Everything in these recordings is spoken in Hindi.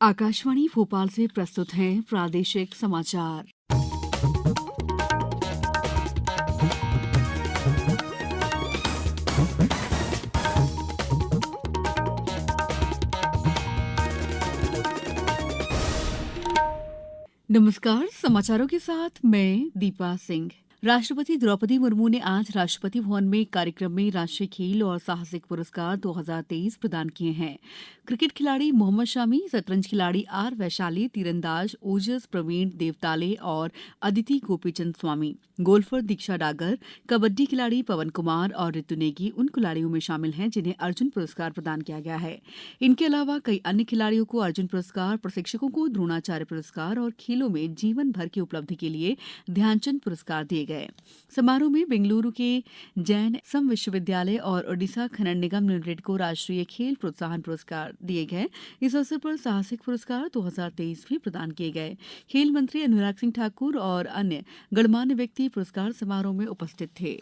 आकाशवाणी भोपाल से प्रस्तुत हैं प्रादेशिक समाचार। नमस्कार, समाचारों के साथ मैं दीपा सिंह। राष्ट्रपति द्रौपदी मुर्मू ने आज राष्ट्रपति भवन में एक कार्यक्रम में राष्ट्रीय खेल और साहसिक पुरस्कार 2023 प्रदान किए हैं। क्रिकेट खिलाड़ी मोहम्मद शामी, शतरंज खिलाड़ी आर वैशाली, तीरंदाज ओजस प्रवीण देवताले और अदिति गोपीचंद स्वामी, गोल्फर दीक्षा डागर, कबड्डी खिलाड़ी पवन कुमार और ऋतु नेगी उन खिलाड़ियों में शामिल हैं जिन्हें अर्जुन पुरस्कार प्रदान किया गया है। इनके अलावा कई अन्य खिलाड़ियों को अर्जुन पुरस्कार, प्रशिक्षकों को द्रोणाचार्य पुरस्कार और खेलों में जीवन भर की उपलब्धि के लिए ध्यानचंद पुरस्कार दिए गए। समारोह में बेंगलुरु के जैन सम विश्वविद्यालय और ओडिशा खनन निगम लिमिटेड को राष्ट्रीय खेल प्रोत्साहन पुरस्कार दिए गए। इस अवसर पर साहसिक पुरस्कार 2023 भी प्रदान किए गए। खेल मंत्री अनुराग सिंह ठाकुर और अन्य गणमान्य व्यक्ति पुरस्कार समारोह में उपस्थित थे।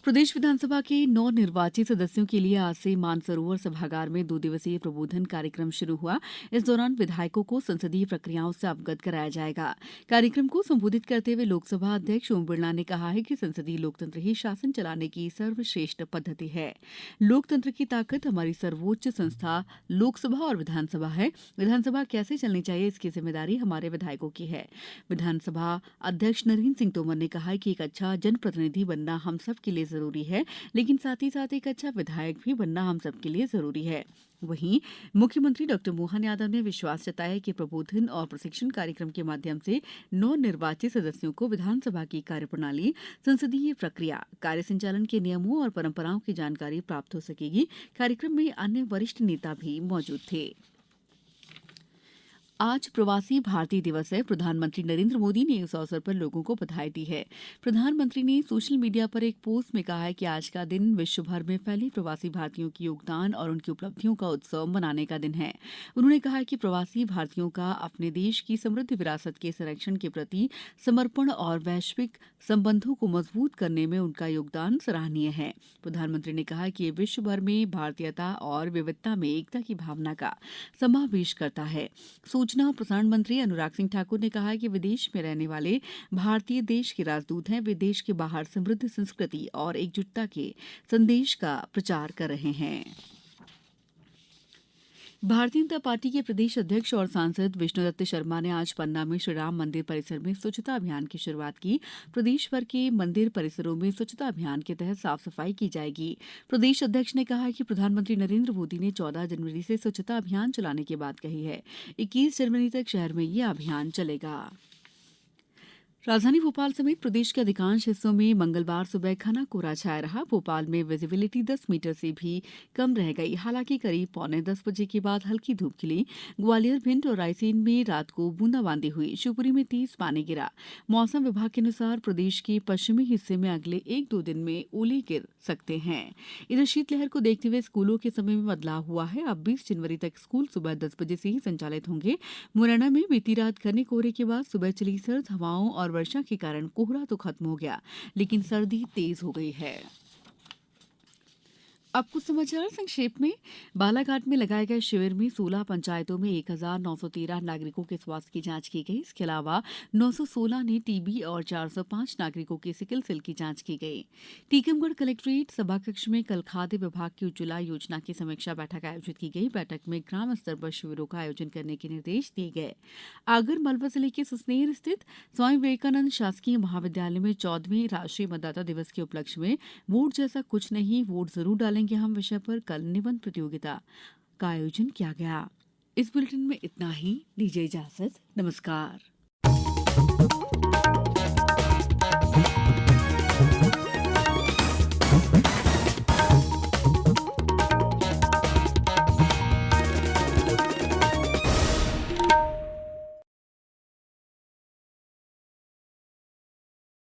प्रदेश विधानसभा के नवनिर्वाचित सदस्यों के लिए आज से मानसरोवर सभागार में 2 दिवसीय प्रबोधन कार्यक्रम शुरू हुआ। इस दौरान विधायकों को संसदीय प्रक्रियाओं से अवगत कराया जाएगा। कार्यक्रम को संबोधित करते हुए लोकसभा अध्यक्ष ओम बिरला ने कहा है कि संसदीय लोकतंत्र ही शासन चलाने की सर्वश्रेष्ठ पद्धति है। लोकतंत्र की ताकत हमारी सर्वोच्च संस्था लोकसभा और विधानसभा है। विधानसभा कैसे चलनी चाहिए, इसकी जिम्मेदारी हमारे विधायकों की है। विधानसभा अध्यक्ष नरेंद्र सिंह तोमर ने कहा कि एक अच्छा जनप्रतिनिधि बनना हम सब के लिए जरूरी है, लेकिन साथ ही साथ एक अच्छा विधायक भी बनना हम सबके लिए जरूरी है। वहीं मुख्यमंत्री डॉक्टर मोहन यादव ने विश्वास जताया कि प्रबोधन और प्रशिक्षण कार्यक्रम के माध्यम से नवनिर्वाचित सदस्यों को विधानसभा की कार्यप्रणाली, संसदीय प्रक्रिया, कार्य संचालन के नियमों और परंपराओं की जानकारी प्राप्त हो सकेगी। कार्यक्रम में अन्य वरिष्ठ नेता भी मौजूद थे। आज प्रवासी भारतीय दिवस है। प्रधानमंत्री नरेंद्र मोदी ने इस अवसर पर लोगों को बधाई दी है। प्रधानमंत्री ने सोशल मीडिया पर एक पोस्ट में कहा है कि आज का दिन विश्व भर में फैले प्रवासी भारतीयों की योगदान और उनकी उपलब्धियों का उत्सव मनाने का दिन है। उन्होंने कहा कि प्रवासी भारतीयों का अपने देश की समृद्ध विरासत के संरक्षण के प्रति समर्पण और वैश्विक संबंधों को मजबूत करने में उनका योगदान सराहनीय है। प्रधानमंत्री ने कहा कि ये विश्व भर में भारतीयता और विविधता में एकता की भावना का समावेश करता है। सूचना और प्रसारण मंत्री अनुराग सिंह ठाकुर ने कहा कि विदेश में रहने वाले भारतीय देश के राजदूत हैं। वे देश के बाहर समृद्ध संस्कृति और एकजुटता के संदेश का प्रचार कर रहे हैं। भारतीय जनता पार्टी के प्रदेश अध्यक्ष और सांसद विष्णुदत्त शर्मा ने आज पन्ना में श्रीराम मंदिर परिसर में स्वच्छता अभियान की शुरुआत की। प्रदेश भर के मंदिर परिसरों में स्वच्छता अभियान के तहत साफ सफाई की जाएगी। प्रदेश अध्यक्ष ने कहा कि प्रधानमंत्री नरेंद्र मोदी ने 14 जनवरी से स्वच्छता अभियान चलाने की बात कही है। 21 जनवरी तक शहर में यह अभियान चलेगा। राजधानी भोपाल समेत प्रदेश के अधिकांश हिस्सों में मंगलवार सुबह घना कोहरा छाया रहा। भोपाल में विजिबिलिटी 10 मीटर से भी कम रह गई। हालांकि करीब 9:45 बजे के बाद हल्की धूप खिली। ग्वालियर, भिंड और रायसेन में रात को बूंदाबांदी हुई। शिवपुरी में तेज पानी गिरा। मौसम विभाग के अनुसार प्रदेश के पश्चिमी हिस्से में अगले 1-2 दिन में ओले गिर सकते हैं। इधर शीतलहर को देखते हुए स्कूलों के समय में बदलाव हुआ है। अब 20 जनवरी तक स्कूल सुबह 10 बजे से ही संचालित होंगे। मुरैना में बीती रात घने कोहरे के बाद सुबह चली सर्द हवाओं और वर्षा के कारण कोहरा तो खत्म हो गया, लेकिन सर्दी तेज हो गई है। अब कुछ समाचार संक्षेप में। बालाघाट में लगाए गए शिविर में 16 पंचायतों में 1913 नागरिकों के स्वास्थ्य की जांच की गई। इसके अलावा 916 ने टीबी और 405 नागरिकों की सिकल सेल की जांच की गई। टीकमगढ़ कलेक्ट्रेट सभाकक्ष में कल खाद्य विभाग की उज्ज्वला योजना की समीक्षा बैठक आयोजित की गई। बैठक में ग्राम स्तर पर शिविरों का आयोजन करने के निर्देश दिए गए। आगर मालवा जिले के सुसनेर स्थित स्वामी विवेकानंद शासकीय महाविद्यालय में 14वें राष्ट्रीय मतदाता दिवस के उपलक्ष्य में वोट जैसा कुछ नहीं, वोट जरूर डालेंगे हम विषय पर कल निबंध प्रतियोगिता का आयोजन किया गया। इस बुलेटिन में इतना ही। दीजिए इजाजत। नमस्कार।